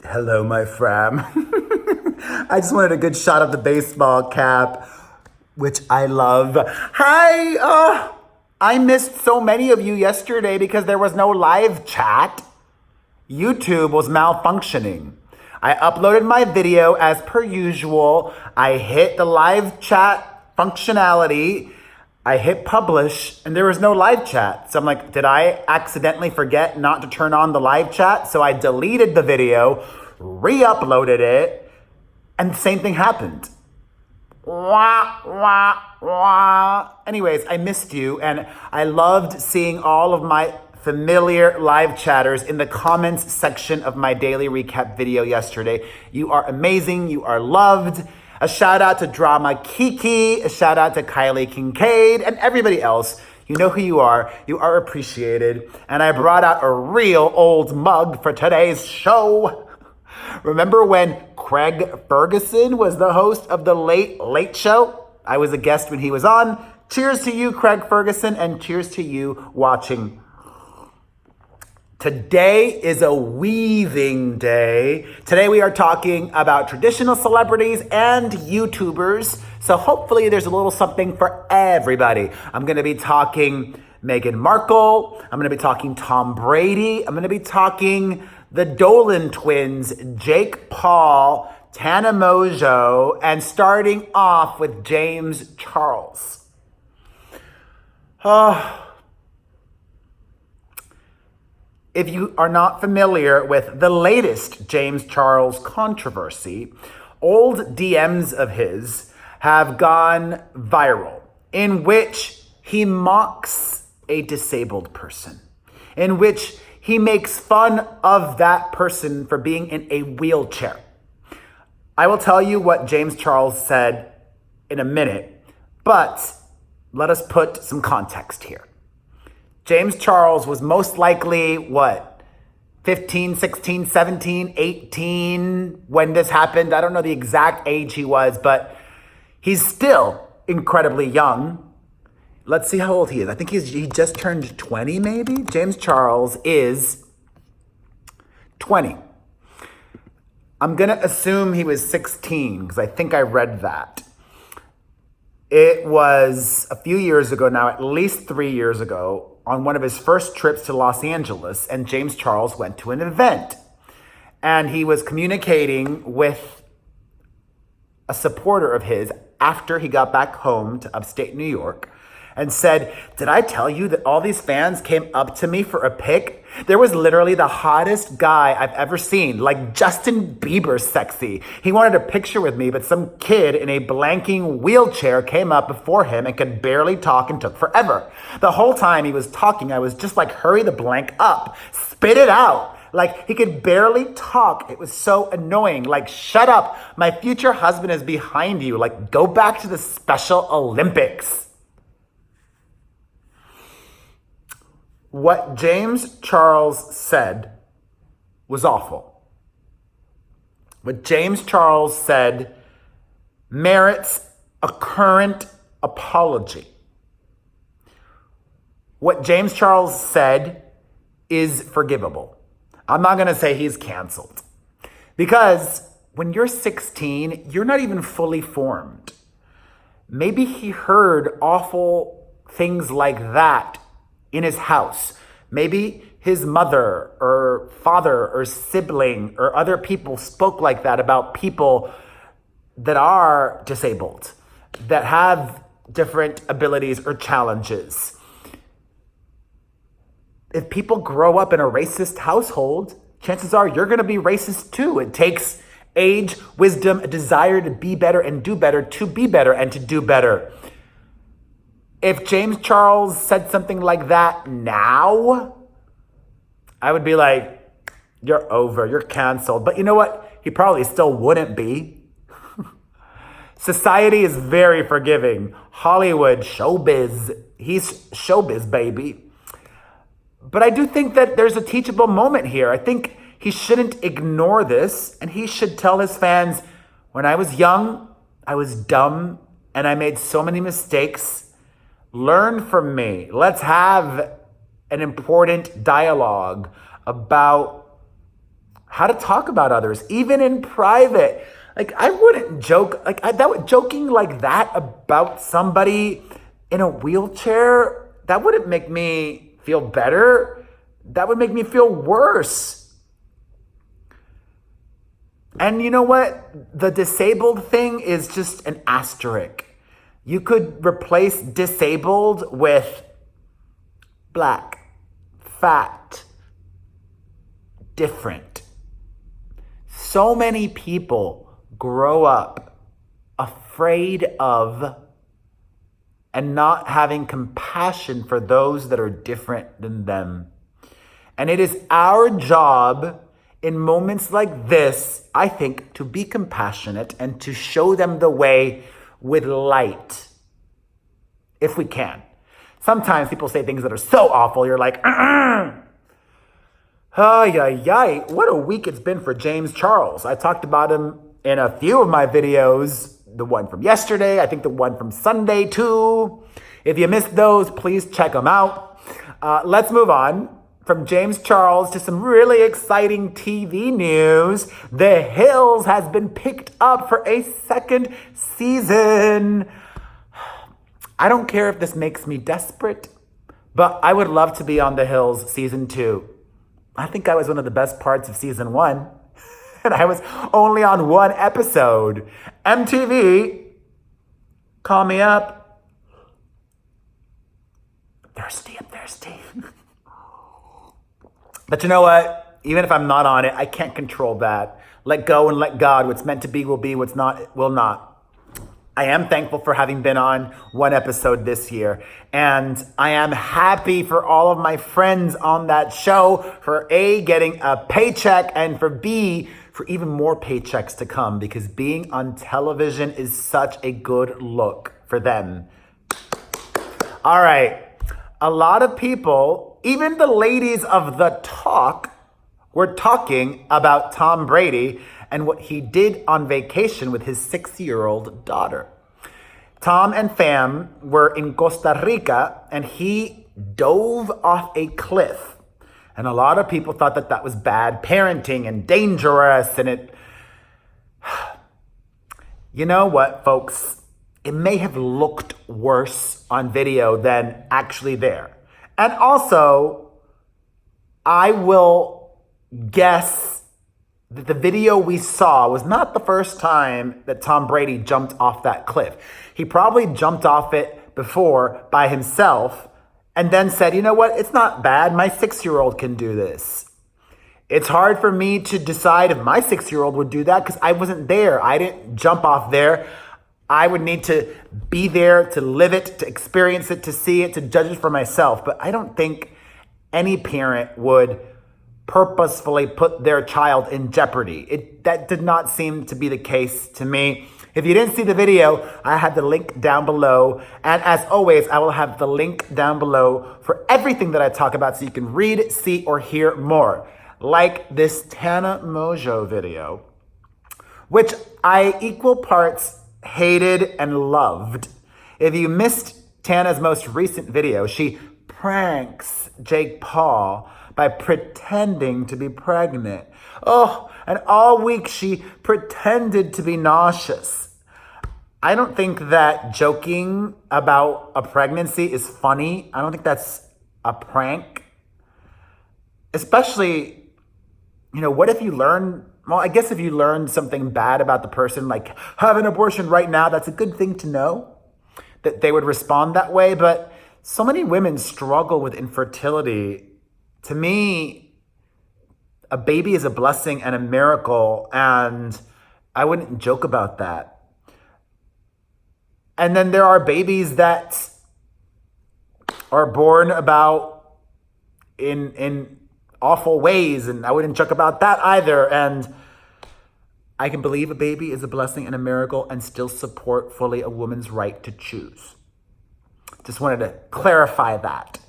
Hello, my fam. I just wanted a good shot of the baseball cap, which I love. Hi, I missed so many of you yesterday because there was no live chat. YouTube was malfunctioning. I uploaded my video as per usual. I hit the live chat functionality. I hit publish and there was no live chat. So I'm like, did I accidentally forget not to turn on the live chat? So I deleted the video, re-uploaded it, and the same thing happened. Wah, wah, wah. Anyways, I missed you and I loved seeing all of my familiar live chatters in the comments section of my daily recap video yesterday. You are amazing. You are loved. A shout out to Drama Kiki. A shout out to Kylie Kincaid and everybody else. You know who you are. You are appreciated. And I brought out a real old mug for today's show. Remember when Craig Ferguson was the host of the Late Late Show? I was a guest when he was on. Cheers to you, Craig Ferguson, and cheers to you watching. Today is a weaving day. Today we are talking about traditional celebrities and YouTubers. So hopefully there's a little something for everybody. I'm going to be talking Meghan Markle. I'm going to be talking Tom Brady. I'm going to be talking the Dolan twins, Jake Paul, TANA MONGEAU, and starting off with James Charles. If you are not familiar with the latest James Charles controversy, old DMs of his have gone viral in which he mocks a disabled person, in which he makes fun of that person for being in a wheelchair. I will tell you what James Charles said in a minute, but let us put some context here. James Charles was most likely, 15, 16, 17, 18 when this happened. I don't know the exact age he was, but he's still incredibly young. Let's see how old he is. I think he just turned 20 maybe. James Charles is 20. I'm going to assume he was 16 because I think I read that. It was a few years ago now, at least 3 years ago, on one of his first trips to Los Angeles, and James Charles went to an event. And he was communicating with a supporter of his after he got back home to upstate New York and said, "Did I tell you that all these fans came up to me for a pic? There was literally the hottest guy I've ever seen, like Justin Bieber sexy. He wanted a picture with me, but some kid in a blanking wheelchair came up before him and could barely talk and took forever. The whole time he was talking, I was just like, hurry the blank up, spit it out." Like, he could barely talk. It was so annoying. Like, shut up. My future husband is behind you. Like, go back to the Special Olympics. What James Charles said was awful. What James Charles said merits a current apology. What James Charles said is forgivable. I'm not going to say he's canceled. Because when you're 16, you're not even fully formed. Maybe he heard awful things like that in his house. Maybe his mother or father or sibling or other people spoke like that about people that are disabled, that have different abilities or challenges. If people grow up in a racist household, chances are you're going to be racist too. It takes age, wisdom, a desire to be better and do better, to be better and to do better. If James Charles said something like that now, I would be like, you're over, you're canceled. But you know what? He probably still wouldn't be. Society is very forgiving. Hollywood, showbiz, he's showbiz, baby. But I do think that there's a teachable moment here. I think he shouldn't ignore this, and he should tell his fans, when I was young, I was dumb, and I made so many mistakes. Learn from me. Let's have an important dialogue about how to talk about others, even in private. Like, I wouldn't joke, joking like that about somebody in a wheelchair, that wouldn't make me feel better. That would make me feel worse. And you know what? The disabled thing is just an asterisk. You could replace disabled with black, fat, different. So many people grow up afraid of and not having compassion for those that are different than them. And it is our job in moments like this, I think, to be compassionate and to show them the way with light, if we can. Sometimes people say things that are so awful, you're like, ay, ay, ay. What a week it's been for James Charles. I talked about him in a few of my videos, the one from yesterday, I think the one from Sunday too. If you missed those, please check them out. Let's move on from James Charles to some really exciting TV news. The Hills has been picked up for a second season. I don't care if this makes me desperate, but I would love to be on The Hills season 2. I think I was one of the best parts of season 1, and I was only on 1 episode. MTV, call me up. I'm thirsty. But you know what? Even if I'm not on it, I can't control that. Let go and let God. What's meant to be will be. What's not will not. I am thankful for having been on 1 episode this year. And I am happy for all of my friends on that show, for A, getting a paycheck, and for B, for even more paychecks to come, because being on television is such a good look for them. All right. A lot of people, even the ladies of the talk, were talking about Tom Brady and what he did on vacation with his 6-year-old daughter. Tom and fam were in Costa Rica, and he dove off a cliff. And a lot of people thought that that was bad parenting and dangerous. And it, you know what, folks? It may have looked worse on video than actually there. And also, I will guess that the video we saw was not the first time that Tom Brady jumped off that cliff. He probably jumped off it before by himself and then said, you know what, it's not bad. My 6-year-old can do this. It's hard for me to decide if my 6-year-old would do that because I wasn't there. I didn't jump off there. I would need to be there to live it, to experience it, to see it, to judge it for myself. But I don't think any parent would purposefully put their child in jeopardy. That did not seem to be the case to me. If you didn't see the video, I have the link down below. And as always, I will have the link down below for everything that I talk about so you can read, see, or hear more. Like this TANA MONGEAU video, which I equal parts hated and loved. If you missed Tana's most recent video, she pranks Jake Paul by pretending to be pregnant. Oh, and all week she pretended to be nauseous. I don't think that joking about a pregnancy is funny. I don't think that's a prank. Especially, what if you learn, well, I guess if you learn something bad about the person, like have an abortion right now, that's a good thing to know, that they would respond that way. But so many women struggle with infertility. To me, a baby is a blessing and a miracle, and I wouldn't joke about that. And then there are babies that are born about in awful ways, and I wouldn't joke about that either. And I can believe a baby is a blessing and a miracle and still support fully a woman's right to choose. Just wanted to clarify that.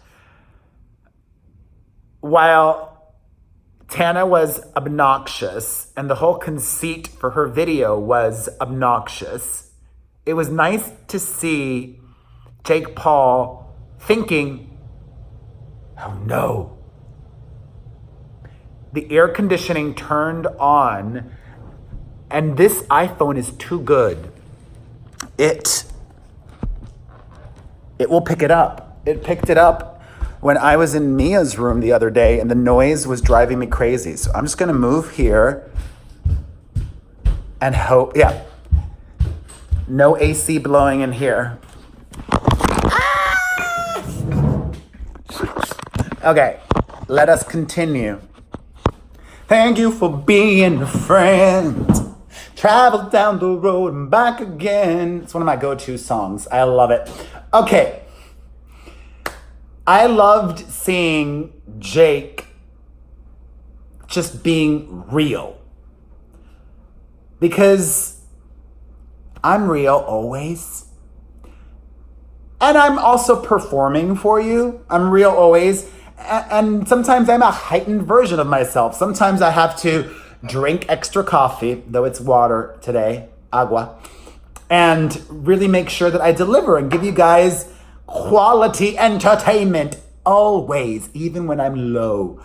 While Tana was obnoxious and the whole conceit for her video was obnoxious, it was nice to see Jake Paul thinking, oh no. the air conditioning turned on, and this iPhone is too good. It will pick it up. It picked it up when I was in Mia's room the other day, and the noise was driving me crazy. So I'm just gonna move here and hope, yeah. No AC blowing in here. Okay, let us continue. Thank you for being a friend. Travel down the road and back again. It's one of my go-to songs. I love it. Okay. I loved seeing Jake just being real. Because I'm real always. And I'm also performing for you. I'm real always. And sometimes I'm a heightened version of myself. Sometimes I have to drink extra coffee, though it's water today, agua, and really make sure that I deliver and give you guys quality entertainment always, even when I'm low.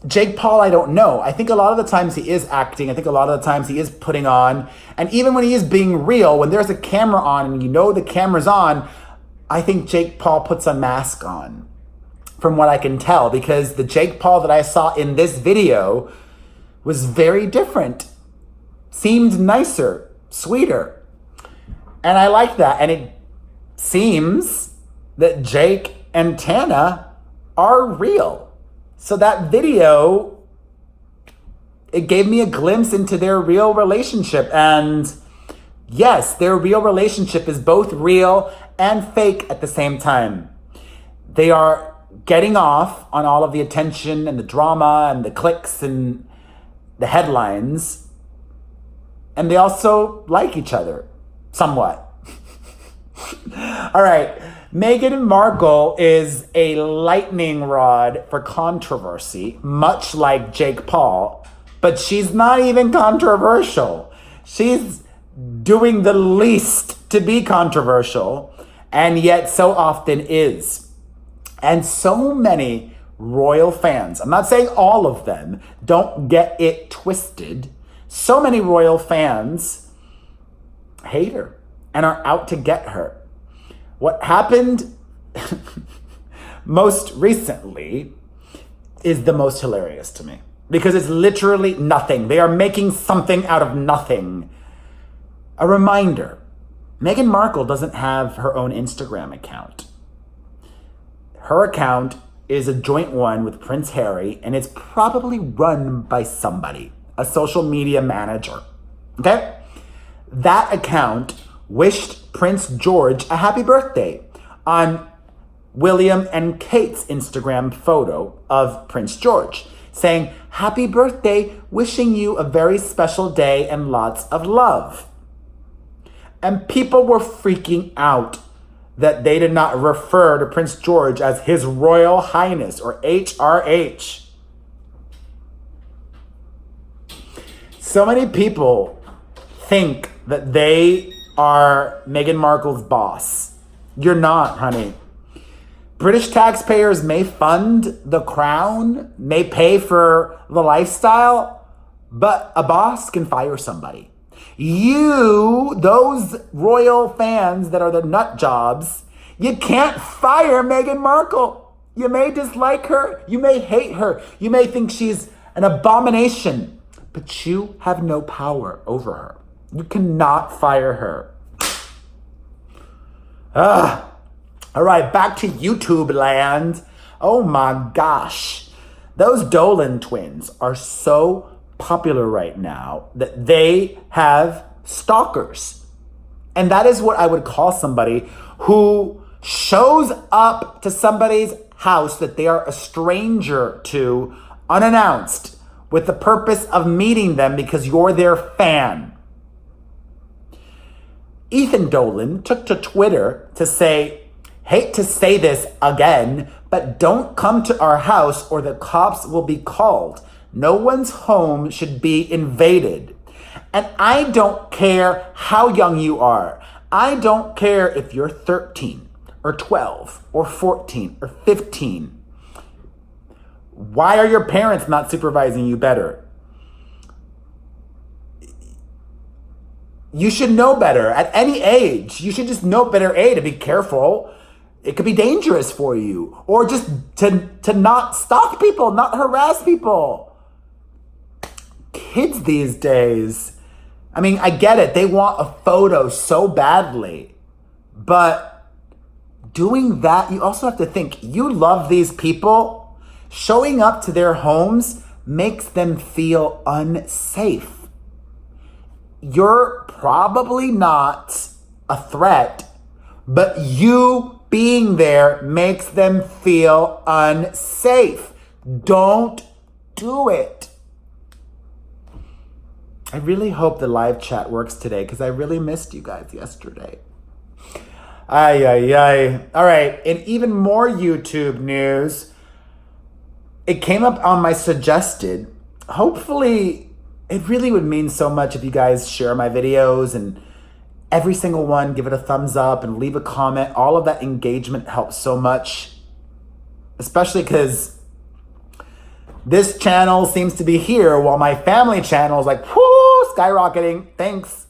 Jake Paul, I don't know. I think a lot of the times he is acting. I think a lot of the times he is putting on. And even when he is being real, when there's a camera on and you know the camera's on, I think Jake Paul puts a mask on, from what I can tell, because the Jake Paul that I saw in this video was very different. Seemed nicer, sweeter. And I like that. And it seems that Jake and Tana are real. So that video, it gave me a glimpse into their real relationship. And yes, their real relationship is both real and fake at the same time. They are getting off on all of the attention and the drama and the clicks and the headlines. And they also like each other, somewhat. All right. Meghan Markle is a lightning rod for controversy, much like Jake Paul, but she's not even controversial. She's doing the least to be controversial, and yet so often is. And so many royal fans, I'm not saying all of them, don't get it twisted. So many royal fans hate her and are out to get her. What happened most recently is the most hilarious to me, because it's literally nothing. They are making something out of nothing. A reminder, Meghan Markle doesn't have her own Instagram account. Her account is a joint one with Prince Harry, and it's probably run by somebody, a social media manager. Okay? That account wished Prince George a happy birthday on William and Kate's Instagram photo of Prince George, saying, "Happy birthday, wishing you a very special day and lots of love." And people were freaking out that they did not refer to Prince George as His Royal Highness or HRH. So many people think that they are Meghan Markle's boss. You're not, honey. British taxpayers may fund the crown, may pay for the lifestyle, but a boss can fire somebody. You, those royal fans that are the nut jobs, you can't fire Meghan Markle. You may dislike her, you may hate her, you may think she's an abomination, but you have no power over her. You cannot fire her. All right, back to YouTube land. Oh my gosh. Those Dolan twins are so popular right now that they have stalkers. And that is what I would call somebody who shows up to somebody's house that they are a stranger to, unannounced, with the purpose of meeting them because you're their fan. Ethan Dolan took to Twitter to say, "Hate to say this again, but don't come to our house or the cops will be called. No one's home should be invaded. And I don't care how young you are. I don't care if you're 13 or 12 or 14 or 15. Why are your parents not supervising you better? You should know better at any age. You should just know better, A, to be careful. It could be dangerous for you. Or just to not stalk people, not harass people. Kids these days, I mean, I get it. They want a photo so badly. But doing that, you also have to think, you love these people. Showing up to their homes makes them feel unsafe. You're probably not a threat, but you being there makes them feel unsafe. Don't do it. I really hope the live chat works today because I really missed you guys yesterday. Ay, ay, ay. All right, in even more YouTube news, it came up on my suggested. Hopefully, it really would mean so much if you guys share my videos and every single one, give it a thumbs up and leave a comment. All of that engagement helps so much, especially because this channel seems to be here while my family channel is like, whoo, skyrocketing. Thanks.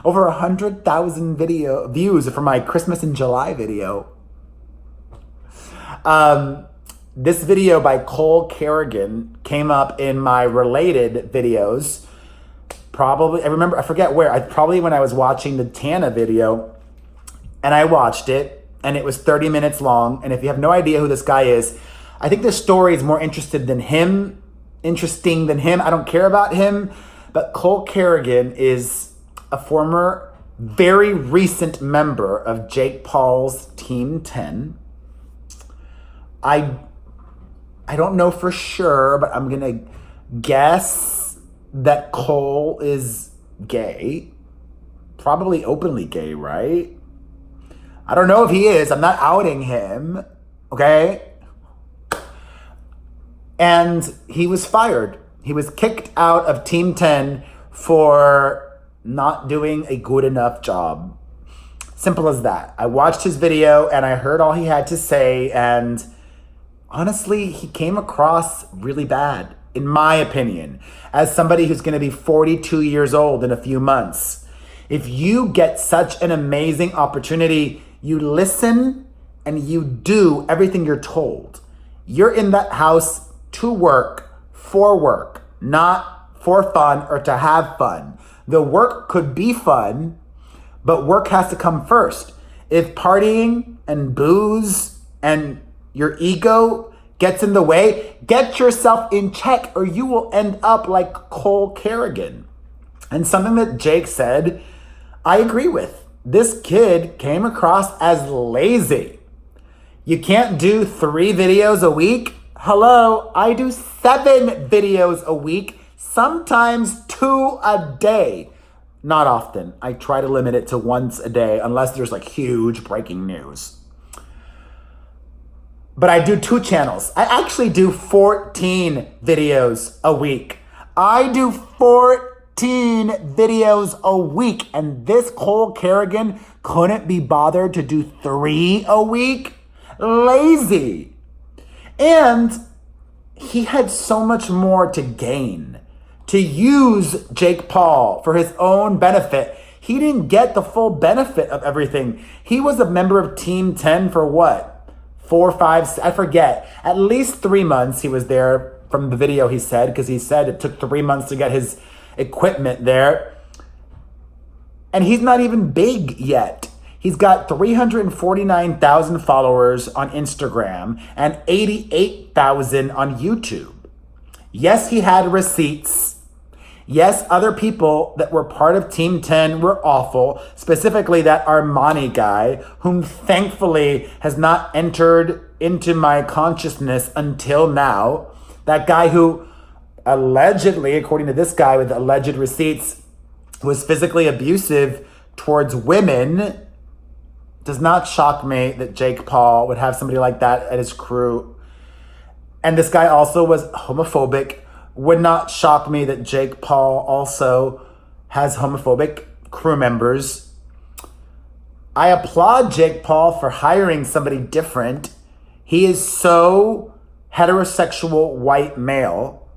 Over 100,000 video views for my Christmas in July video. This video by Cole Kerrigan came up in my related videos. Probably, I forget where. Probably when I was watching the TANA video, and I watched it, and it was 30 minutes long. And if you have no idea who this guy is, I think the story is more interesting than him. I don't care about him. But Cole Kerrigan is a former, very recent member of Jake Paul's Team 10. I don't know for sure, but I'm going to guess that Cole is gay. Probably openly gay, right? I don't know if he is. I'm not outing him, okay? And he was fired. He was kicked out of Team 10 for not doing a good enough job. Simple as that. I watched his video and I heard all he had to say, and honestly, he came across really bad, in my opinion, as somebody who's going to be 42 years old in a few months. If you get such an amazing opportunity, you listen and you do everything you're told. You're in that house to work, for work, not for fun or to have fun. The work could be fun, but work has to come first. If partying and booze and your ego gets in the way, get yourself in check or you will end up like Cole Kerrigan. And something that Jake said, I agree with. This kid came across as lazy. You can't do 3 videos a week. Hello, I do 7 videos a week, sometimes 2 a day. Not often. I try to limit it to once a day unless there's like huge breaking news. But I do 2 channels. I actually do 14 videos a week. I do 14 videos a week. And this Cole Kerrigan couldn't be bothered to do 3 a week? Lazy. And he had so much more to gain. To use Jake Paul for his own benefit. He didn't get the full benefit of everything. He was a member of Team 10 for what? 4, 5, I forget. At least 3 months he was there from the video he said, because he said it took 3 months to get his equipment there. And he's not even big yet. He's got 349,000 followers on Instagram and 88,000 on YouTube. Yes, he had receipts. Yes, other people that were part of Team 10 were awful, specifically that Armani guy, whom thankfully has not entered into my consciousness until now. That guy who allegedly, according to this guy with alleged receipts, was physically abusive towards women. Does not shock me that Jake Paul would have somebody like that at his crew. And this guy also was homophobic. Would not shock me that Jake Paul also has homophobic crew members. I applaud Jake Paul for hiring somebody different. He is so heterosexual white male,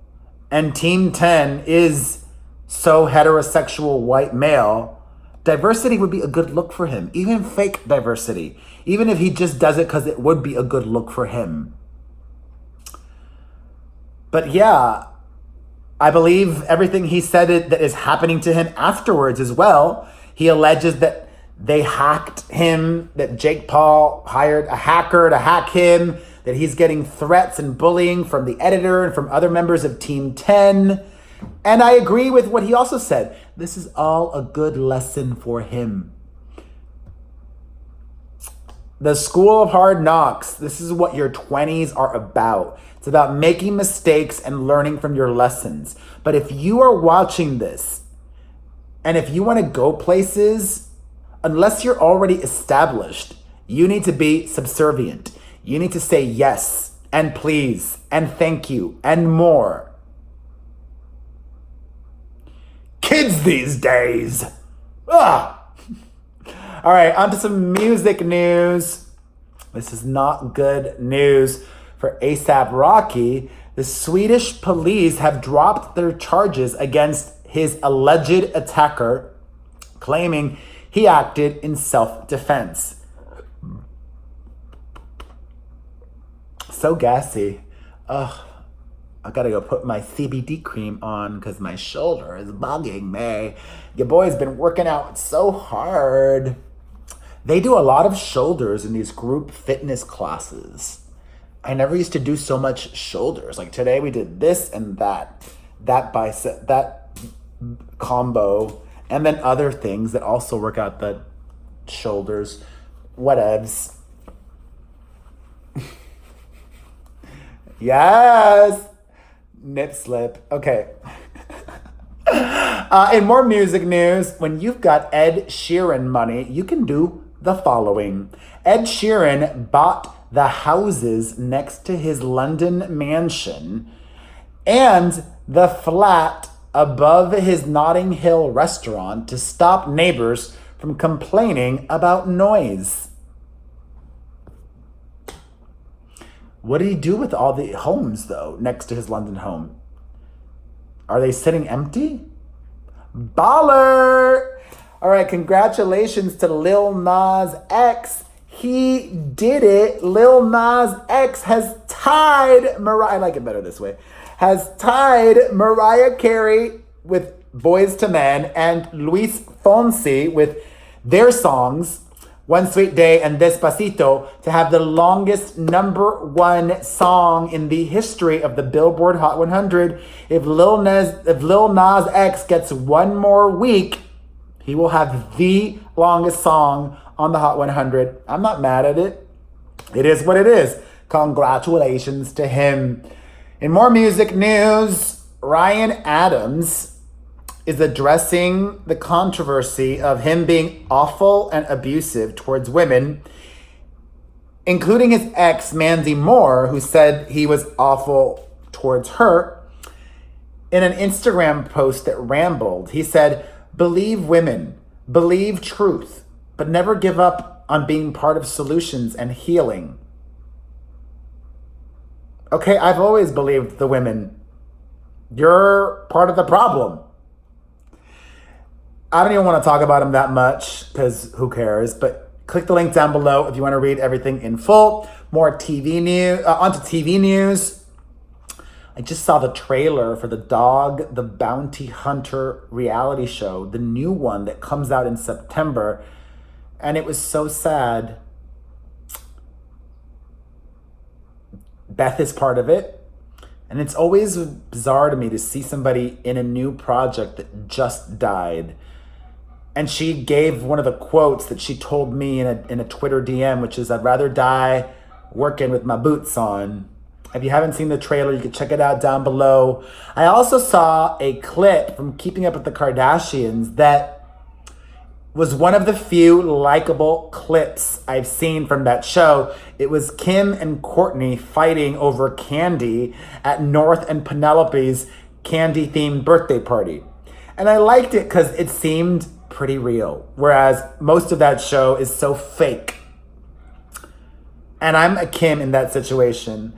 and Team 10 is so heterosexual white male, diversity would be a good look for him. Even fake diversity. Even if he just does it because it would be a good look for him. But yeah, I believe everything he said that is happening to him afterwards as well. He alleges that they hacked him, that Jake Paul hired a hacker to hack him, that he's getting threats and bullying from the editor and from other members of Team 10. And I agree with what he also said. This is all a good lesson for him. The School of Hard Knocks, this is what your 20s are about. It's about making mistakes and learning from your lessons. But if you are watching this, and if you want to go places, unless you're already established, you need to be subservient. You need to say yes, and please, and thank you, and more. Kids these days. Ugh. All right, on to some music news. This is not good news for A$AP Rocky. The Swedish police have dropped their charges against his alleged attacker, claiming he acted in self-defense. So gassy. Ugh. I gotta go put my CBD cream on because my shoulder is bugging me. Your boy's been working out so hard. They do a lot of shoulders in these group fitness classes. I never used to do so much shoulders. Like today we did this and that bicep, that combo, and then other things that also work out the shoulders. Whatevs. Yes. Nip slip. Okay. In more music news, when you've got Ed Sheeran money, you can do the following. Ed Sheeran bought the houses next to his London mansion and the flat above his Notting Hill restaurant to stop neighbors from complaining about noise. What did he do with all the homes, though, next to his London home? Are they sitting empty? Baller! All right, congratulations to Lil Nas X. He did it. Lil Nas X has tied Mariah, I like it better this way, has tied Mariah Carey with Boys to Men and Luis Fonsi with their songs, One Sweet Day and Despacito, to have the longest #1 song in the history of the Billboard Hot 100. If Lil Nas X gets one more week, he will have the longest song on the Hot 100. I'm not mad at it. It is what it is. Congratulations to him. In more music news, Ryan Adams is addressing the controversy of him being awful and abusive towards women, including his ex, Mandy Moore, who said he was awful towards her. In an Instagram post that rambled, he said, "Believe women, believe truth, but never give up on being part of solutions and healing." Okay, I've always believed the women. You're part of the problem. I don't even want to talk about him that much because who cares? But click the link down below if you want to read everything in full. More TV news. Onto TV news. I just saw the trailer for the Dog the Bounty Hunter reality show, the new one that comes out in September, and it was so sad. Beth is part of it. And it's always bizarre to me to see somebody in a new project that just died. And she gave one of the quotes that she told me in a Twitter DM, which is, "I'd rather die working with my boots on." If you haven't seen the trailer, you can check it out down below. I also saw a clip from Keeping Up with the Kardashians that was one of the few likable clips I've seen from that show. It was Kim and Kourtney fighting over candy at North and Penelope's candy-themed birthday party. And I liked it because it seemed pretty real, whereas most of that show is so fake. And I'm a Kim in that situation.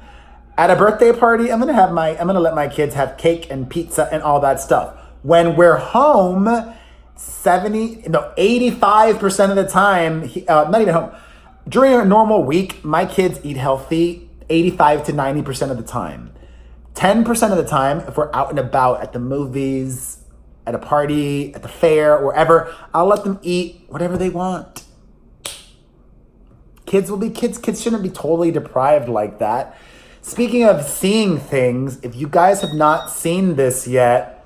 At a birthday party, I'm gonna let my kids have cake and pizza and all that stuff. When we're home, 85% of the time, not even home, during a normal week, my kids eat healthy 85 to 90% of the time. 10% of the time, if we're out and about at the movies, at a party, at the fair, wherever, I'll let them eat whatever they want. Kids will be kids. Kids shouldn't be totally deprived like that. Speaking of seeing things, if you guys have not seen this yet,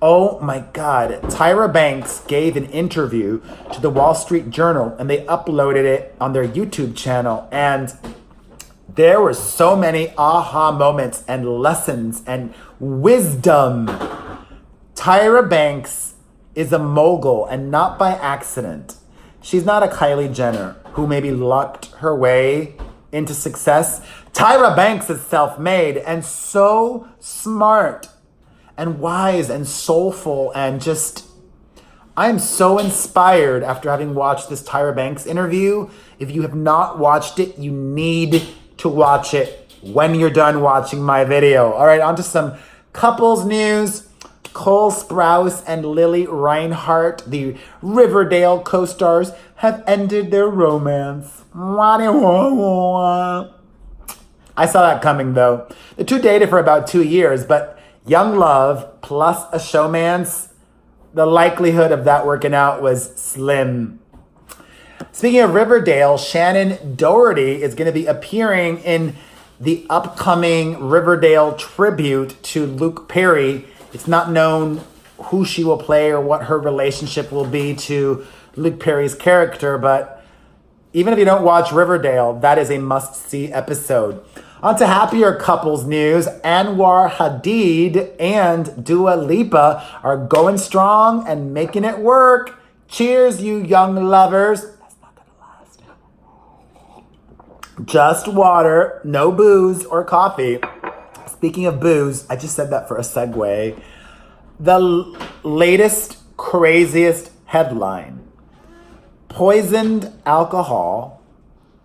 oh my God, TYRA Banks gave an interview to the Wall Street Journal and they uploaded it on their YouTube channel. And there were so many aha moments and lessons and wisdom. TYRA Banks is a mogul and not by accident. She's not a Kylie Jenner who maybe lucked her way into success. TYRA Banks is self-made and so smart and wise and soulful and just, I am so inspired after having watched this TYRA Banks interview. If you have not watched it, you need to watch it when you're done watching my video. All right, on to some couples news. Cole Sprouse and LILI Reinhardt, the Riverdale co-stars, have ended their romance. I saw that coming though. The two dated for about 2 years, but young love plus a showmance, the likelihood of that working out was slim. Speaking of Riverdale, Shannon Doherty is going to be appearing in the upcoming Riverdale tribute to Luke Perry. It's not known who she will play or what her relationship will be to Luke Perry's character, but even if you don't watch Riverdale, that is a must-see episode. On to happier couples news. Anwar Hadid and Dua Lipa are going strong and making it work. Cheers, you young lovers. That's not gonna last. Just water, no booze or coffee. Speaking of booze, I just said that for a segue. The latest, craziest headline. Poisoned alcohol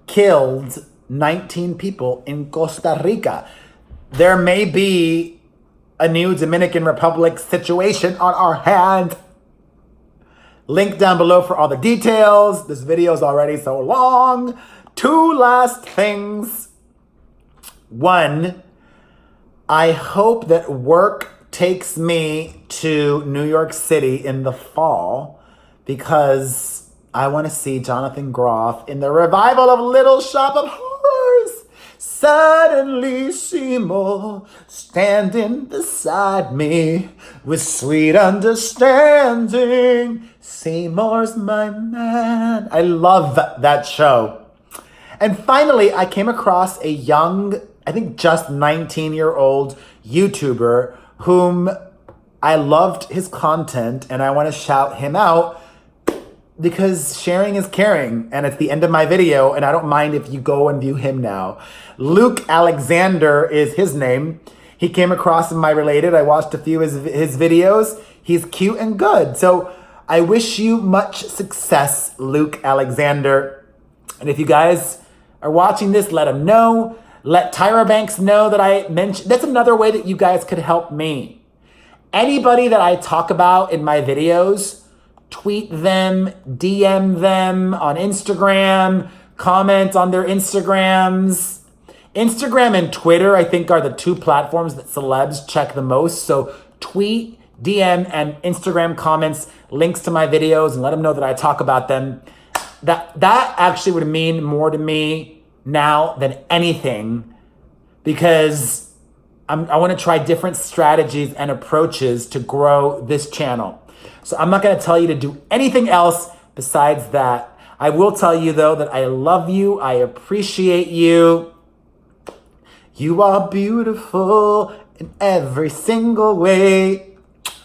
killed 19 people in Costa Rica. There may be a new Dominican Republic situation on our hands. Link down below for all the details. This video is already so long. Two last things. One, I hope that work takes me to New York City in the fall because I want to see Jonathan Groff in the revival of Little Shop of Horrors. Suddenly Seymour standing beside me with sweet understanding. Seymour's my man. I love that show. And finally, I came across a young, I think just 19-year-old YouTuber whom I loved his content and I want to shout him out because sharing is caring, and it's the end of my video, and I don't mind if you go and view him now. Luke Alexander is his name. He came across in my related. I watched a few of his videos. He's cute and good. So I wish you much success, Luke Alexander. And if you guys are watching this, let him know. Let TYRA Banks know that I mentioned. That's another way that you guys could help me. Anybody that I talk about in my videos, tweet them, DM them on Instagram, comment on their Instagrams. Instagram and Twitter, I think, are the two platforms that celebs check the most. So tweet, DM, and Instagram comments, links to my videos, and let them know that I talk about them. That actually would mean more to me now than anything because I want to try different strategies and approaches to grow this channel. So I'm not going to tell you to do anything else besides that. I will tell you, though, that I love you. I appreciate you. You are beautiful in every single way.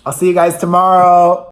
I'll see you guys tomorrow.